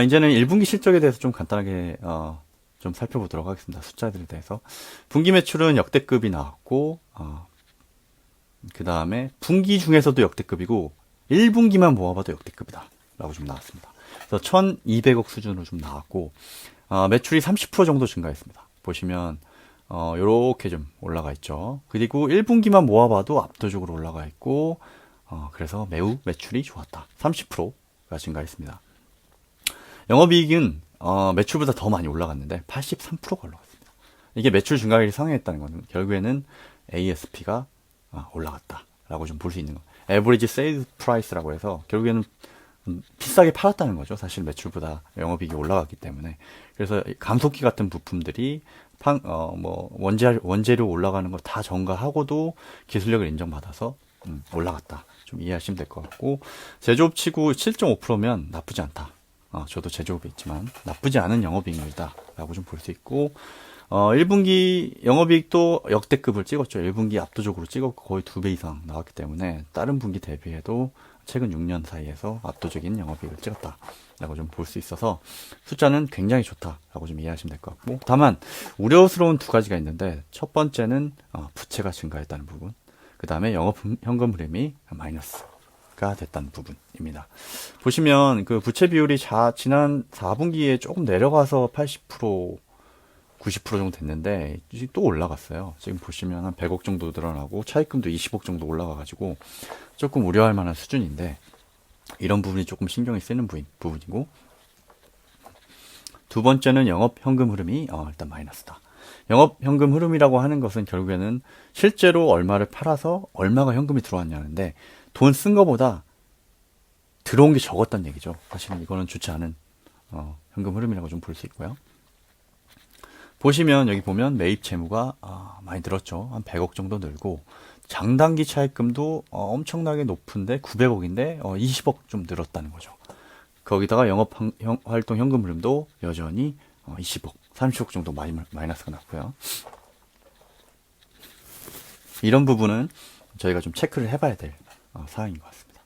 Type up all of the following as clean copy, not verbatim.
이제는 1분기 실적에 대해서 좀 간단하게 좀 살펴보도록 하겠습니다. 숫자들에 대해서. 분기 매출은 역대급이 나왔고, 그 다음에 분기 중에서도 역대급이고 1분기만 모아봐도 역대급이다 라고 좀 나왔습니다. 그래서 1200억 수준으로 좀 나왔고, 매출이 30% 정도 증가했습니다. 보시면 요렇게 좀 올라가 있죠. 그리고 1분기만 모아봐도 압도적으로 올라가 있고, 그래서 매우 매출이 좋았다. 30%가 증가했습니다. 영업이익은 매출보다 더 많이 올라갔는데 83%가 올라갔습니다. 이게 매출 증가율이 상회했다는 것은 결국에는 ASP가 올라갔다 라고 좀 볼 수 있는 거. Average Sales Price라고 해서 결국에는 비싸게 팔았다는 거죠. 사실 매출보다 영업이익이 올라갔기 때문에. 그래서 감속기 같은 부품들이 원재료 올라가는 거 다 전가하고도 기술력을 인정받아서 올라갔다. 좀 이해하시면 될 것 같고, 제조업 치고 7.5%면 나쁘지 않다. 저도 제조업에 있지만 나쁘지 않은 영업이익률이다 라고 좀 볼 수 있고, 1분기 영업이익도 역대급을 찍었죠. 1분기 압도적으로 찍었고 거의 2배 이상 나왔기 때문에 다른 분기 대비해도 최근 6년 사이에서 압도적인 영업이익을 찍었다 라고 좀 볼 수 있어서 숫자는 굉장히 좋다 라고 좀 이해하시면 될 것 같고, 다만 우려스러운 두 가지가 있는데, 첫 번째는 부채가 증가했다는 부분, 그 다음에 영업현금 흐름이 마이너스가 됐다는 부분입니다. 보시면 그 부채 비율이 지난 4분기에 조금 내려가서 80% 90% 정도 됐는데 또 올라갔어요. 지금 보시면 한 100억 정도 늘어나고 차입금도 20억 정도 올라가가지고 조금 우려할 만한 수준인데, 이런 부분이 조금 신경이 쓰이는 부분이고, 두 번째는 영업 현금 흐름이 일단 마이너스다. 영업 현금 흐름이라고 하는 것은 결국에는 실제로 얼마를 팔아서 얼마가 현금이 들어왔냐는데, 돈 쓴 거보다 들어온 게 적었다는 얘기죠. 사실은 이거는 좋지 않은 현금 흐름이라고 좀 볼 수 있고요. 보시면 여기 보면 매입 채무가 많이 늘었죠. 한 100억 정도 늘고, 장단기 차입금도 엄청나게 높은데 900억인데 20억 좀 늘었다는 거죠. 거기다가 영업 활동 현금 흐름도 여전히 20억, 30억 정도 마이너스가 났고요. 이런 부분은 저희가 좀 체크를 해봐야 될 사항인 것 같습니다.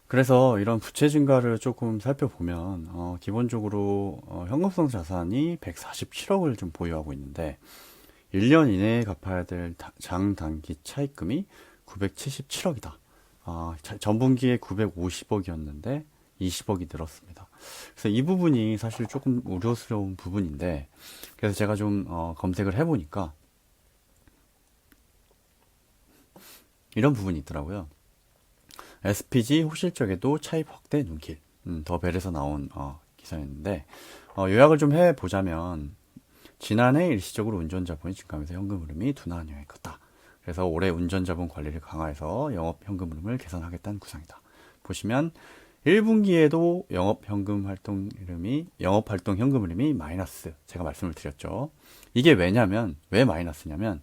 그래서 이런 부채 증가를 조금 살펴보면 기본적으로 현금성 자산이 147억을 좀 보유하고 있는데, 1년 이내에 갚아야 될 장단기 차입금이 977억이다. 전분기에 950억이었는데 20억이 늘었습니다. 그래서 이 부분이 사실 조금 우려스러운 부분인데, 그래서 제가 좀 검색을 해보니까 이런 부분이 있더라고요. SPG 호실적에도 차입 확대 눈길. 더 벨에서 나온 기사였는데, 요약을 좀 해보자면, 지난해 일시적으로 운전자본이 증가하면서 현금 흐름이 둔화한 영향이 컸다. 그래서 올해 운전자본 관리를 강화해서 영업 현금 흐름을 개선하겠다는 구상이다. 보시면 1분기에도 영업 활동 현금 흐름이 마이너스, 제가 말씀을 드렸죠. 이게 왜 마이너스냐면,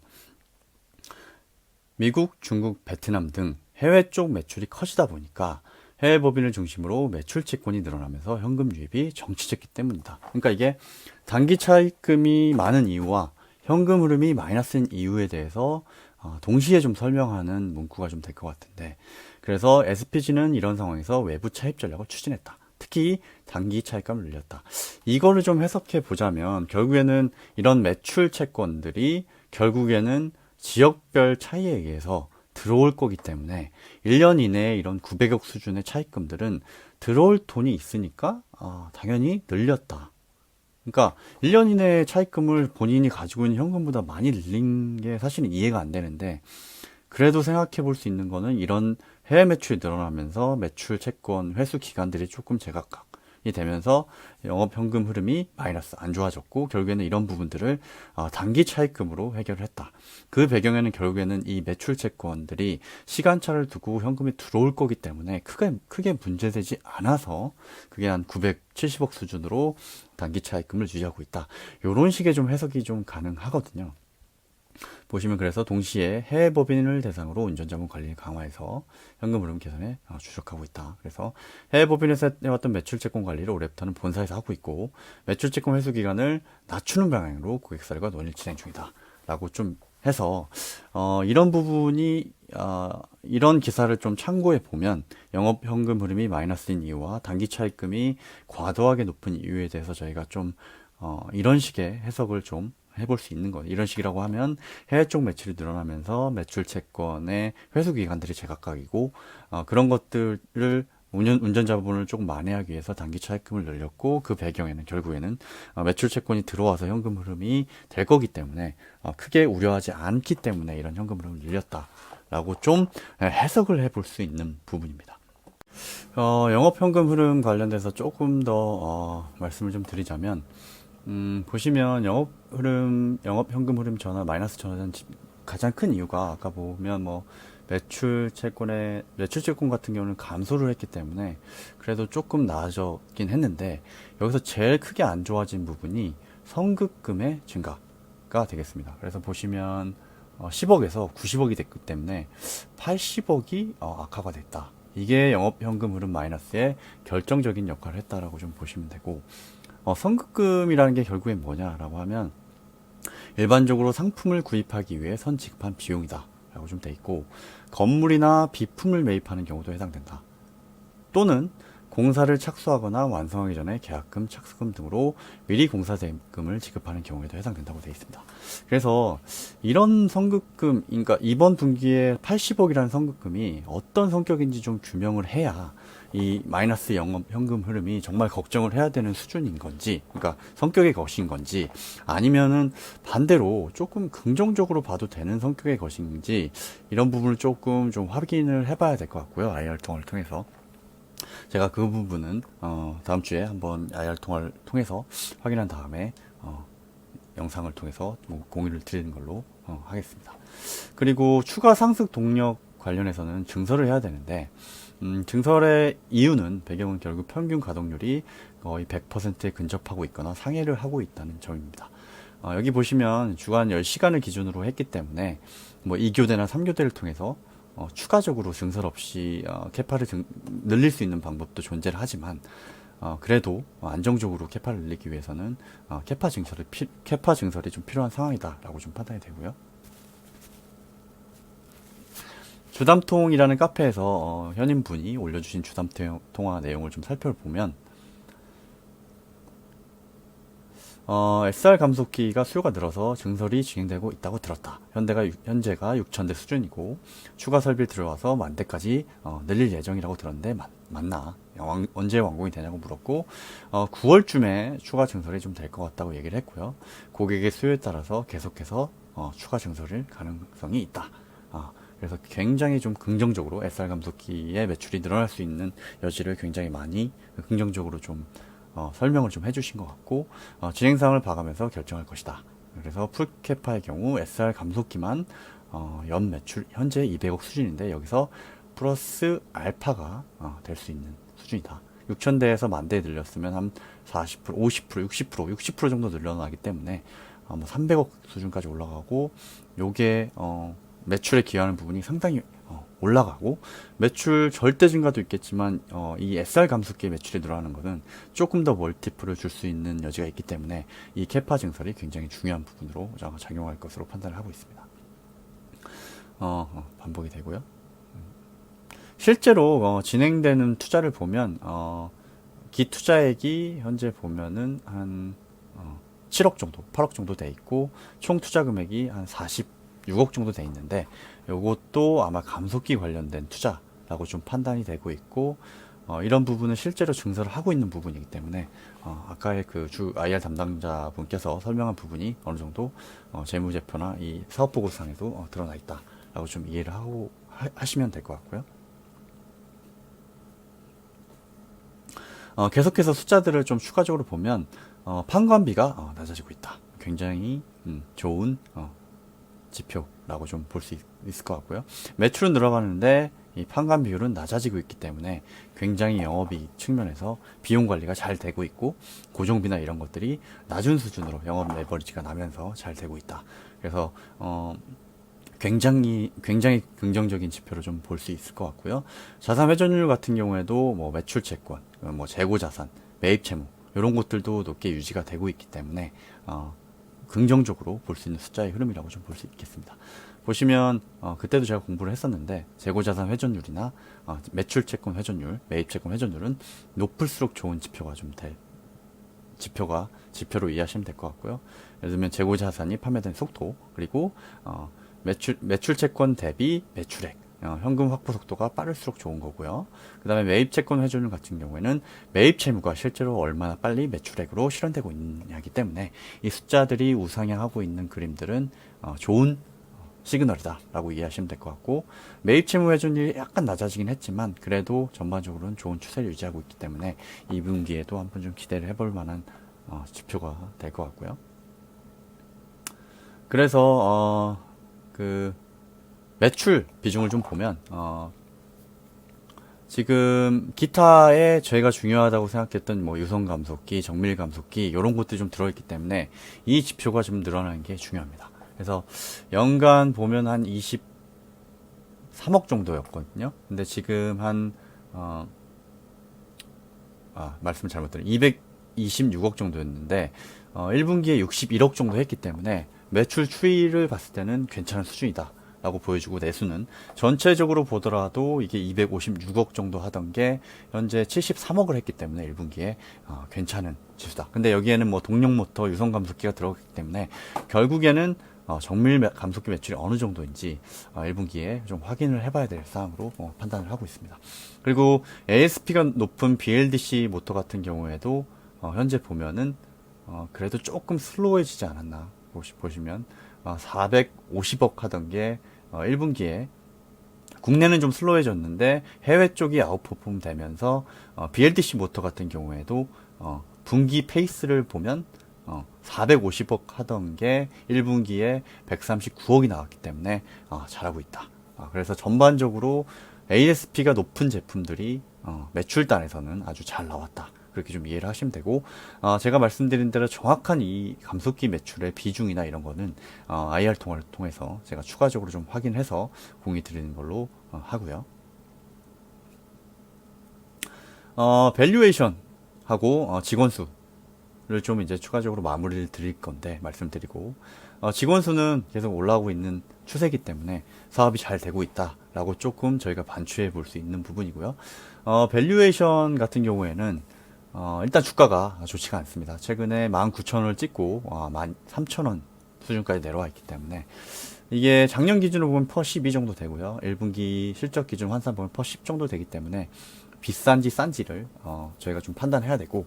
미국, 중국, 베트남 등 해외 쪽 매출이 커지다 보니까 해외 법인을 중심으로 매출 채권이 늘어나면서 현금 유입이 정치적이기 때문이다. 그러니까 이게 단기 차입금이 많은 이유와 현금 흐름이 마이너스인 이유에 대해서 동시에 좀 설명하는 문구가 좀 될 것 같은데, 그래서 SPG는 이런 상황에서 외부 차입 전략을 추진했다. 특히 단기 차입감을 늘렸다. 이거를 좀 해석해 보자면, 결국에는 이런 매출 채권들이 결국에는 지역별 차이에 의해서 들어올 거기 때문에 1년 이내에 이런 900억 수준의 차입금들은 들어올 돈이 있으니까 당연히 늘렸다. 그러니까 1년 이내에 차입금을 본인이 가지고 있는 현금보다 많이 늘린 게 사실은 이해가 안 되는데, 그래도 생각해 볼 수 있는 거는 이런 해외 매출이 늘어나면서 매출 채권 회수 기간들이 조금 제각각이 되면서 영업 현금 흐름이 마이너스 안 좋아졌고, 결국에는 이런 부분들을 단기 차입금으로 해결을 했다. 그 배경에는 결국에는 이 매출 채권들이 시간차를 두고 현금이 들어올 거기 때문에 크게 문제되지 않아서 그게 한 970억 수준으로 단기 차입금을 유지하고 있다. 이런 식의 좀 해석이 좀 가능하거든요. 보시면 그래서 동시에 해외 법인을 대상으로 운전자본 관리를 강화해서 현금 흐름 개선에 주력하고 있다. 그래서 해외 법인에서 해왔던 매출채권 관리를 올해부터는 본사에서 하고 있고, 매출채권 회수 기간을 낮추는 방향으로 고객사들과 논의를 진행 중이다 라고 좀 해서 이런 부분이 이런 기사를 좀 참고해 보면 영업 현금 흐름이 마이너스인 이유와 단기 차입금이 과도하게 높은 이유에 대해서 저희가 좀 이런 식의 해석을 좀 해볼 수 있는 거예요. 이런 식이라고 하면 해외 쪽 매출이 늘어나면서 매출 채권의 회수 기간들이 제각각이고 그런 것들을 운전 자본을 조금 만회하기 위해서 단기 차입금을 늘렸고 그 배경에는 결국에는 매출 채권이 들어와서 현금 흐름이 될 거기 때문에 크게 우려하지 않기 때문에 이런 현금 흐름을 늘렸다라고 좀 해석을 해볼 수 있는 부분입니다. 영업 현금 흐름 관련돼서 조금 더 말씀을 좀 드리자면 보시면 영업 현금 흐름 전환, 마이너스 전환 가장 큰 이유가 아까 보면 뭐 매출 채권 같은 경우는 감소를 했기 때문에 그래도 조금 나아졌긴 했는데 여기서 제일 크게 안 좋아진 부분이 선급금의 증가가 되겠습니다. 그래서 보시면 10억에서 90억이 됐기 때문에 80억이 악화가 됐다. 이게 영업 현금 흐름 마이너스의 결정적인 역할을 했다라고 좀 보시면 되고 선급금이라는 게 결국엔 뭐냐라고 하면 일반적으로 상품을 구입하기 위해 선 지급한 비용이다 라고 좀 돼 있고 건물이나 비품을 매입하는 경우도 해당된다. 또는 공사를 착수하거나 완성하기 전에 계약금, 착수금 등으로 미리 공사 대금을 지급하는 경우에도 해당된다고 되어 있습니다. 그래서 이런 선급금, 그러니까 이번 분기에 80억이라는 선급금이 어떤 성격인지 좀 규명을 해야 이 마이너스 영업 현금 흐름이 정말 걱정을 해야 되는 수준인 건지, 그러니까 성격의 것인 건지, 아니면은 반대로 조금 긍정적으로 봐도 되는 성격의 것인지, 이런 부분을 조금 좀 확인을 해봐야 될 것 같고요. IR 통화를 통해서. 제가 그 부분은 다음 주에 한번 IR 통화를 통해서 확인한 다음에 영상을 통해서 공유를 드리는 걸로 하겠습니다. 그리고 추가 상승 동력 관련해서는 증설을 해야 되는데 증설의 이유는 배경은 결국 평균 가동률이 거의 100%에 근접하고 있거나 상회를 하고 있다는 점입니다. 여기 보시면 주간 10시간을 기준으로 했기 때문에 뭐 2교대나 3교대를 통해서 추가적으로 증설 없이 캐파를 늘릴 수 있는 방법도 존재를 하지만 그래도 안정적으로 캐파를 늘리기 위해서는 캐파 증설이 좀 필요한 상황이다라고 좀 판단이 되고요. 주담통이라는 카페에서 현인분이 올려주신 주담통화 내용을 좀 살펴보면 SR 감속기가 수요가 늘어서 증설이 진행되고 있다고 들었다. 현재가 6,000대 수준이고 추가 설비 들어와서 10,000대까지 늘릴 예정이라고 들었는데 맞나? 언제 완공이 되냐고 물었고 9월쯤에 추가 증설이 좀 될 것 같다고 얘기를 했고요. 고객의 수요에 따라서 계속해서 추가 증설일 가능성이 있다. 그래서 굉장히 좀 긍정적으로 SR 감속기의 매출이 늘어날 수 있는 여지를 굉장히 많이 긍정적으로 좀 설명을 좀 해주신 것 같고 진행상을 봐가면서 결정할 것이다. 그래서 풀캐파의 경우 SR 감속기만 연 매출 현재 200억 수준인데 여기서 플러스 알파가 될 수 있는 수준이다. 6,000대에서 10,000대에 늘렸으면 한 40%, 50%, 60% 정도 늘어나기 때문에 뭐 300억 수준까지 올라가고 요게 매출에 기여하는 부분이 상당히 올라가고 매출 절대 증가도 있겠지만 이 SR 감속기의 매출이 늘어나는 것은 조금 더 멀티플을 줄 수 있는 여지가 있기 때문에 이 캐파 증설이 굉장히 중요한 부분으로 작용할 것으로 판단을 하고 있습니다. 반복이 되고요. 실제로 진행되는 투자를 보면 기투자액이 현재 보면은 한 7억 정도, 8억 정도 돼 있고 총 투자 금액이 한 46억 정도 돼 있는데 이것도 아마 감속기 관련된 투자라고 좀 판단이 되고 있고 이런 부분은 실제로 증설을 하고 있는 부분이기 때문에 아까의 그 주 IR 담당자 분께서 설명한 부분이 어느 정도 재무제표나 이 사업보고상에도 드러나 있다라고 좀 이해를 하고 하시면 될 것 같고요. 계속해서 숫자들을 좀 추가적으로 보면 판관비가 낮아지고 있다. 굉장히 좋은 지표라고 좀 볼 수 있을 것 같고요. 매출은 늘어가는데 이 판관 비율은 낮아지고 있기 때문에 굉장히 영업이익 측면에서 비용 관리가 잘 되고 있고 고정비나 이런 것들이 낮은 수준으로 영업 레버리지가 나면서 잘 되고 있다. 그래서 굉장히 긍정적인 지표로 좀 볼 수 있을 것 같고요. 자산 회전율 같은 경우에도 뭐 매출 채권, 뭐 재고 자산, 매입 채무 이런 것들도 높게 유지가 되고 있기 때문에 긍정적으로 볼 수 있는 숫자의 흐름이라고 좀 볼 수 있겠습니다. 보시면 그때도 제가 공부를 했었는데 재고자산 회전율이나 매출채권 회전율, 매입채권 회전율은 높을수록 좋은 지표가 좀 될 지표로 이해하시면 될 것 같고요. 예를 들면 재고자산이 판매된 속도, 그리고 매출채권 대비 매출액, 현금 확보 속도가 빠를수록 좋은 거고요. 그 다음에 매입채권 회전율 같은 경우에는 매입 채무가 실제로 얼마나 빨리 매출액으로 실현되고 있느냐기 때문에 이 숫자들이 우상향하고 있는 그림들은 좋은 시그널이다 라고 이해하시면 될 것 같고, 매입 채무 회전율이 약간 낮아지긴 했지만 그래도 전반적으로는 좋은 추세를 유지하고 있기 때문에 2분기에도 한번 좀 기대를 해볼 만한 지표가 될 것 같고요. 그래서 그 매출 비중을 좀 보면 지금 기타에 저희가 중요하다고 생각했던 뭐 유선 감속기, 정밀 감속기 이런 것들이 좀 들어있기 때문에 이 지표가 좀 늘어나는 게 중요합니다. 그래서 연간 보면 한 23억 정도였거든요. 근데 지금 한 말씀을 잘못 드렸네요. 226억 정도였는데 1분기에 61억 정도 했기 때문에 매출 추이를 봤을 때는 괜찮은 수준이다 라고 보여주고, 내수는 전체적으로 보더라도 이게 256억 정도 하던 게 현재 73억을 했기 때문에 1분기에 괜찮은 지수다. 근데 여기에는 뭐 동력 모터, 유선 감속기가 들어갔기 때문에 결국에는 정밀 감속기 매출이 어느 정도인지 1분기에 좀 확인을 해봐야 될 사항으로 판단을 하고 있습니다. 그리고 ASP가 높은 BLDC 모터 같은 경우에도 현재 보면은 그래도 조금 슬로워지지 않았나 보시면 450억 하던 게 1분기에 국내는 좀 슬로워졌는데 해외 쪽이 아웃퍼폼 되면서 BLDC 모터 같은 경우에도 분기 페이스를 보면 450억 하던 게 1분기에 139억이 나왔기 때문에 잘하고 있다. 그래서 전반적으로 ASP가 높은 제품들이 매출단에서는 아주 잘 나왔다. 그렇게 좀 이해를 하시면 되고, 제가 말씀드린 대로 정확한 이 감속기 매출의 비중이나 이런 거는 IR 통화를 통해서 제가 추가적으로 좀 확인해서 공유 드리는 걸로 하고요. 밸류에이션 하고 직원 수를 좀 이제 추가적으로 마무리를 드릴 건데 말씀드리고, 직원 수는 계속 올라오고 있는 추세이기 때문에 사업이 잘 되고 있다라고 조금 저희가 반추해 볼 수 있는 부분이고요. 밸류에이션 같은 경우에는 일단 주가가 좋지가 않습니다. 최근에 19,000원을 찍고 13,000원 수준까지 내려와 있기 때문에 이게 작년 기준으로 보면 퍼12 정도 되고요. 1분기 실적 기준 환산 보면 퍼10 정도 되기 때문에 비싼지 싼지를 저희가 좀 판단해야 되고,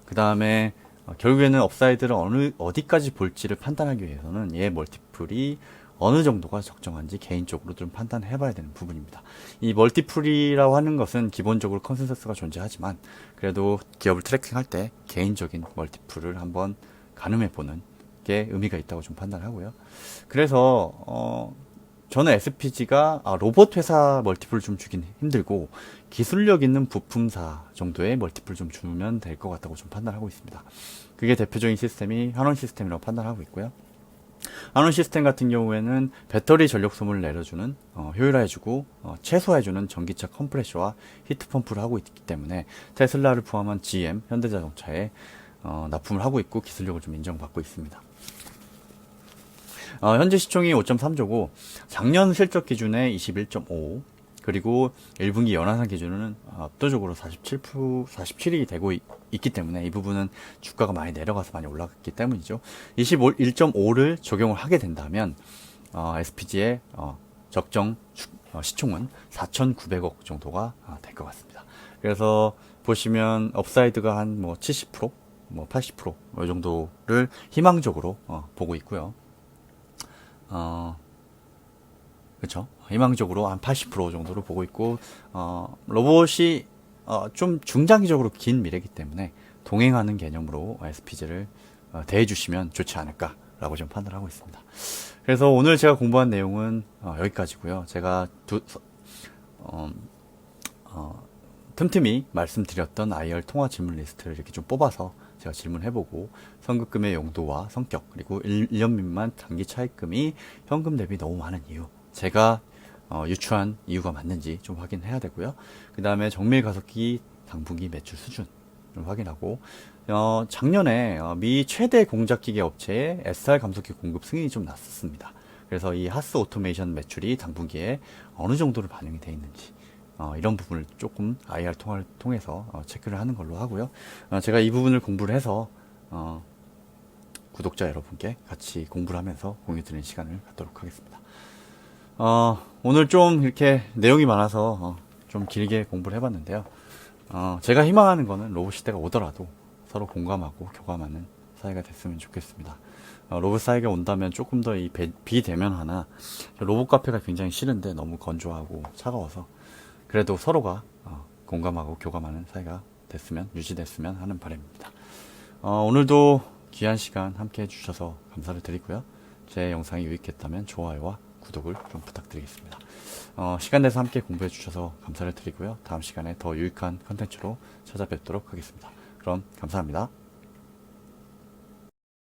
그 다음에 결국에는 업사이드를 어디까지 볼지를 판단하기 위해서는 얘 멀티플이 어느 정도가 적정한지 개인적으로 좀 판단해 봐야 되는 부분입니다. 이 멀티플이라고 하는 것은 기본적으로 컨센서스가 존재하지만 그래도 기업을 트래킹할 때 개인적인 멀티플을 한번 가늠해 보는 게 의미가 있다고 좀 판단하고요. 그래서 저는 SPG가 로봇 회사 멀티플을 좀 주긴 힘들고 기술력 있는 부품사 정도의 멀티플 좀 주면 될 것 같다고 좀 판단하고 있습니다. 그게 대표적인 시스템이 한원 시스템이라고 판단하고 있고요. 한원 시스템 같은 경우에는 배터리 전력 소모를 내려주는 효율화해주고 최소화해주는 전기차 컴프레셔와 히트펌프를 하고 있기 때문에 테슬라를 포함한 GM, 현대자동차에 납품을 하고 있고 기술력을 좀 인정받고 있습니다. 현재 시총이 5.3조고 작년 실적 기준에 21.5, 그리고 1분기 연한산 기준은 압도적으로 47이 되고 있기 때문에 이 부분은 주가가 많이 내려가서 많이 올라갔기 때문이죠. 21.5를 적용을 하게 된다면 SPG의 적정 시총은 4,900억 정도가 될 것 같습니다. 그래서 보시면 업사이드가 한 뭐 70%, 뭐 80%, 이 정도를 희망적으로 보고 있고요. 그렇죠. 희망적으로 한 80% 정도로 보고 있고, 로봇이 좀 중장기적으로 긴 미래이기 때문에 동행하는 개념으로 SPG를 대해주시면 좋지 않을까라고 좀 판단하고 있습니다. 그래서 오늘 제가 공부한 내용은 여기까지고요. 제가 틈틈이 말씀드렸던 IR 통화 질문 리스트를 이렇게 좀 뽑아서 제가 질문해보고, 선급금의 용도와 성격, 그리고 1년 미만 단기 차입금이 현금 대비 너무 많은 이유, 제가 유추한 이유가 맞는지 좀 확인해야 되고요. 그 다음에 정밀 가속기 당분기 매출 수준 좀 확인하고, 작년에 미 최대 공작기계 업체의 SR 감속기 공급 승인이 좀 났었습니다. 그래서 이 하스 오토메이션 매출이 당분기에 어느 정도로 반영이 되어 있는지 이런 부분을 조금 IR 통화를 통해서 체크를 하는 걸로 하고요. 제가 이 부분을 공부를 해서 구독자 여러분께 같이 공부를 하면서 공유 드리는 시간을 갖도록 하겠습니다. 오늘 좀 이렇게 내용이 많아서 좀 길게 공부를 해봤는데요. 제가 희망하는 거는 로봇 시대가 오더라도 서로 공감하고 교감하는 사회가 됐으면 좋겠습니다. 로봇 사회가 온다면 조금 더 이 비대면하나 로봇 카페가 굉장히 싫은데 너무 건조하고 차가워서 그래도 서로가 공감하고 교감하는 사회가 됐으면 유지됐으면 하는 바람입니다. 오늘도 귀한 시간 함께 해주셔서 감사를 드리고요. 제 영상이 유익했다면 좋아요와 구독을 좀 부탁드리겠습니다. 시간 내서 함께 공부해 주셔서 감사를 드리고요. 다음 시간에 더 유익한 컨텐츠로 찾아뵙도록 하겠습니다. 그럼 감사합니다.